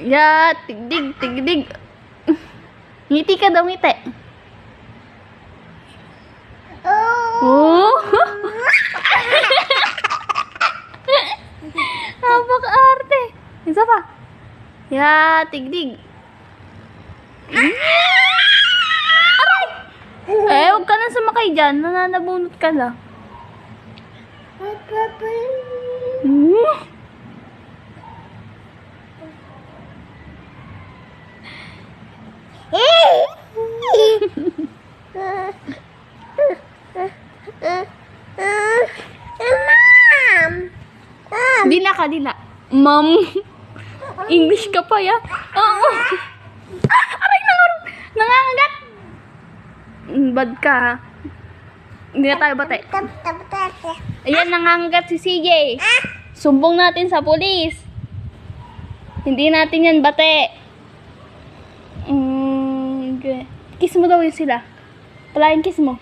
Ya, tigdig, tigdig. Ngiti ka daw, ngiti. Oh. Napaka-arte. Isa pa. Ya, tigdig. Aray! Huwag ka na sumakay dyan. Nananabunot ka lang. Dila ka, dila. Ma'am. English ka pa, ya. Oo. Aray, nangangagat. Bad ka, ha? Hindi na tayo bate. Ayan, nangangagat si CJ. Sumbong natin sa polis. Hindi natin yan bate. Okay. Kiss mo daw yun sila. Palayan kiss mo.